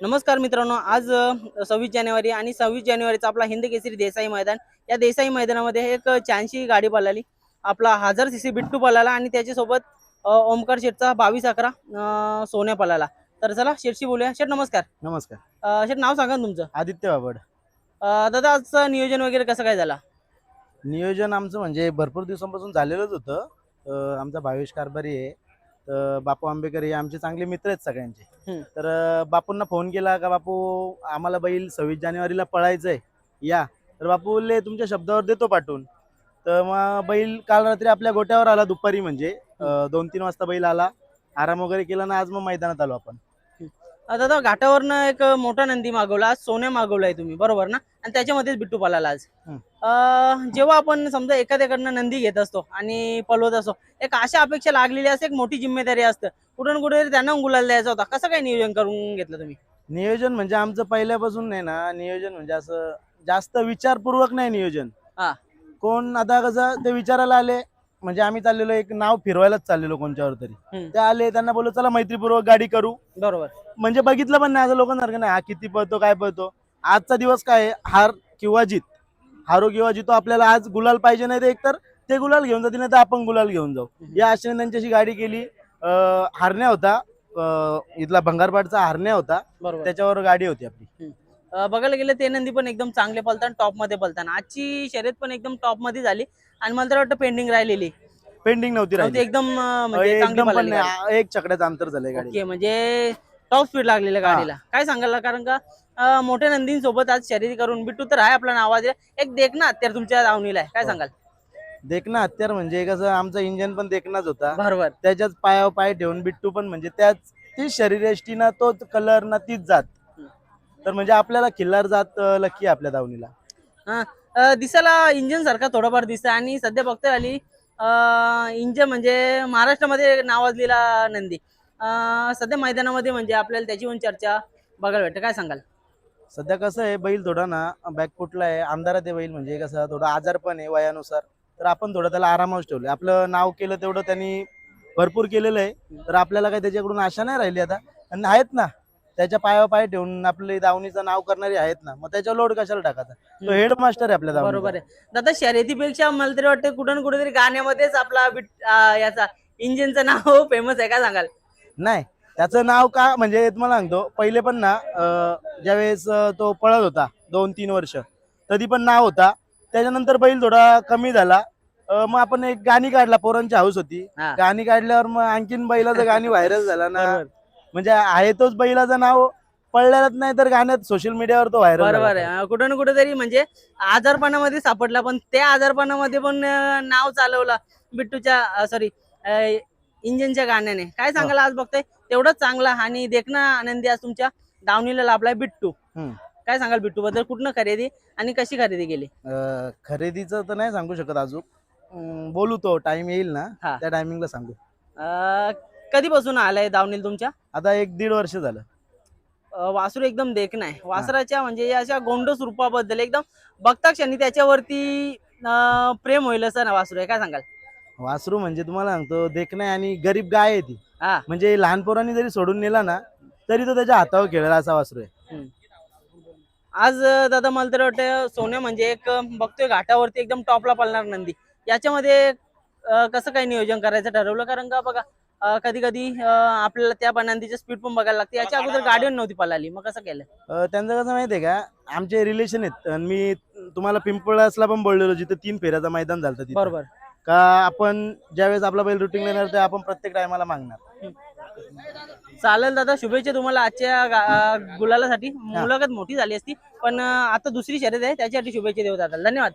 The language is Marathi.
नमस्कार मित्रांनो, आज 26 जानेवारी आणि 26 जानेवारीचा आपला हिंद केसरी देसाई मैदान. या देसाई मैदानामध्ये एक छानशी गाडी पळाली. आपला 1000 सीसी बिट्टू पळाला आणि त्याच्यासोबत ओमकार शेठचा 2211 सोन्या पळाला. तर चला शेठशी बोलूया. शेठ नमस्कार. नमस्कार. शेठ नाव सांगा ना तुमचं. आदित्य बाबड. दादा आजचं नियोजन वगैरे कसं काय झालं? नियोजन आमचं म्हणजे भरपूर दिवसांपासून झालेलंच होतं. आमचा भावेश कारभारी आहे, तर बापू आंबेकर हे आमचे चांगले मित्र आहेत सगळ्यांचे. तर बापूंना फोन केला का बापू आम्हाला बैल 26 जानेवारीला पळायचंय या. तर बापू बोलले तुमच्या शब्दावर देतो पाठवून. तर मग बैल काल रात्री आपल्या गोट्यावर आला दुपारी, म्हणजे 2-3 वाजता बैल आला, आराम वगैरे केला ना आज मग मैदानात आलो आपण. दादा घाटावरनं एक मोठा नंदी मागवला, आज सोन्या मागवलाय तुम्ही बरोबर ना? आणि त्याच्यामध्येच बिट्टू पळाला आज. जेव्हा आपण समजा एखाद्याकडनं नंदी घेत असतो आणि पळवत असतो, एक अशा अपेक्षा लागलेली असते, एक मोठी जिम्मेदारी असते. कुठून कुठे त्यांना गुलाल द्यायचा होता. कसं काय नियोजन करून घेतलं तुम्ही? नियोजन म्हणजे आमचं पहिल्यापासून नाही ना, नियोजन म्हणजे असं जास्त विचारपूर्वक नाही नियोजन. हा. कोण आता कसं ते विचारायला आले, म्हणजे आम्ही चाललेलो एक नाव फिरवायलाच चाललेलो कोणच्यावर तरी. ते आले, त्यांना बोललो चला मैत्रीपूर्वक गाडी करू. बरोबर. म्हणजे बघितलं पण नाही असं लोकांसारखं नाही, हा किती पळतो काय पळतो. आजचा दिवस काय आहे, हार किंवा जीत. हारो किंवा जितो आपल्याला आज गुलाल पाहिजे, नाही तर एकतर ते गुलाल घेऊन जातील नाही तर आपण गुलाल घेऊन जाऊ. या आशेने त्यांच्याशी गाडी केली. हारण्या होता, इथला भंगारपाडचा हारण्या होता, बरोबर. त्याच्यावर गाडी होती आपली. बघायला गेलं ते नंदी पण एकदम चांगले पळतात, टॉप मध्ये पळताना. आजची शर्यत पण एकदम टॉप मध्ये झाली आणि मला तर वाटतं पेंडिंग राहिलेली. पेंडिंग नव्हती राहिली एकदम म्हणजे चांगली एकदम, पण पळाली गाडी. नाही, एक चकड्याचं अंतर झालंय गाडी. ओके, म्हणजे टॉप स्पीड लागलेल्या गाडीला. काय सांगाल, कारण का मोठ्या नंदींसोबत आज शर्यती करून बिट्टू तर आहे आपला नावाज, एक देखना अत्यार तुमच्या दावणीला आहे. काय सांगाल? देखना हत्यार म्हणजे कसं आमचा इंजन पण देखनाच होता. बरोबर. त्याच्याच पायावर पाय ठेवून बिट्टू पण म्हणजे त्याच तीच शरीरयष्टी ना, तोच कलर ना, तीच जात. तर म्हणजे आपल्याला खिल्लार जात लकी आपल्या दावणीला. दिसायला इंजिन सारखा थोडाफार दिसतं आणि सध्या बघतोय आली इंजिन म्हणजे महाराष्ट्रामध्ये नावाजलेला नंदी. सध्या मैदानामध्ये म्हणजे आपल्याला त्याची पण चर्चा बघायला भेटते. काय सांगाल? सध्या कसं आहे, बैल थोडा ना बॅकफुटला आहे, अंधारात आहे बैल, म्हणजे कसं थोडा आजार पण आहे वयानुसार. तर आपण थोडं त्याला आरामावर ठेवलं. आपलं नाव केलं तेवढं त्यांनी भरपूर केलेलं आहे. तर आपल्याला काही त्याच्याकडून आशा नाही राहिली आता. आणि आहेत ना त्याच्या पायावर पाय ठेवून आपले दावणीचं नाव करणारी आहेत ना, मग त्याच्यावर लोड कशाला टाकायचा. तो हेड मास्टर आहे आपल्या दावणीचा. बरोबर आहे दादा. शर्यतीपेक्षा मला तरी वाटतं कुठं कुठेतरी गाण्यामध्येच आपला याचा इंजिनचं नाव फेमस आहे. काय सांगाल? नाही, त्याचं नाव का म्हणजे तुम्हाला सांगतो, पहिले पण ना ज्यावेळेस तो पळत होता 2-3 वर्ष, तरी पण नाव होता. त्याच्यानंतर बैल थोडा कमी झाला. मग आपण एक गाणी काढला, पोरांची हाऊस होती. हा. गाणी काढल्यावर मग आणखीन बैलाचं गाणी व्हायरल झाला ना. बरोबर. म्हणजे आहे तोच बैलाचं नाव पळल्यालाच नाही तर गाण्यात सोशल मीडियावर तो व्हायरल झाला. बरोबर आहे. कुठं ना कुठेतरी म्हणजे आजारपणामध्ये सापडला, पण त्या आजारपणामध्ये पण नाव चालवलं बिट्टूच्या सॉरी इंजिनच्या गाण्याने. काय सांगाल? आज बघतोय तेवढंच चांगला आणि देखना आनंदी आज तुमच्या दावणीला लाभलाय बिट्टू. काय सांगाल बिट्टू बद्दल? कुठनं खरेदी आणि कशी खरेदी केली? खरेदीचं तर नाही सांगू शकत अजून. बोलू, तो टाइम येईल ना हा. त्या टायमिंगला सांगू. कधीपासून आलाय दावणीला तुमच्या? आता 1-1.5 वर्ष झालं. वासरू एकदम देखणं आहे. वासराच्या म्हणजे अशा गोंडस रूपाबद्दल एकदम बघता क्षणी त्याच्यावरती प्रेम होईल असं ना वासरू आहे. काय सांगाल? वासरू म्हणजे तुम्हाला सांगतो, देखणं आहे आणि गरीब गाय आहे ती. हा. म्हणजे लहान पोरांनी जरी सोडून नेला ना, तरी तो त्याच्या हातावर खेळला असा वासरू आहे. आज दादा मला तर वाटतं सोन्या म्हणजे एक बघतोय घाटावरती एकदम टॉपला पळणार नंदी. याच्यामध्ये कसं काय नियोजन करायचं ठरवलं? कारण का बघा कधी कधी आपल्याला त्या नंदीची स्पीड पण बघायला लागते. याच्या अगोदर गाडी नव्हती पळाली, मग कसं केलं? त्यांचं कसं माहितीये का, आमचे रिलेशन आहेत. आणि मी तुम्हाला पिंपळासला पण बोललेलो, जिथे 3 फेऱ्याचं मैदान झालं तिथे. बरोबर. का आपण ज्यावेळेस आपला बैल रुटीन येणार ते आपण प्रत्येक टायमाला मागणार. चालेल दादा, शुभेच्छा तुम्हाला आजच्या गुलालासाठी. मुलाखत मोठी झाली असती, पण आता दुसरी शर्यत आहे त्याच्यासाठी शुभेच्छा देऊ दादा. धन्यवाद.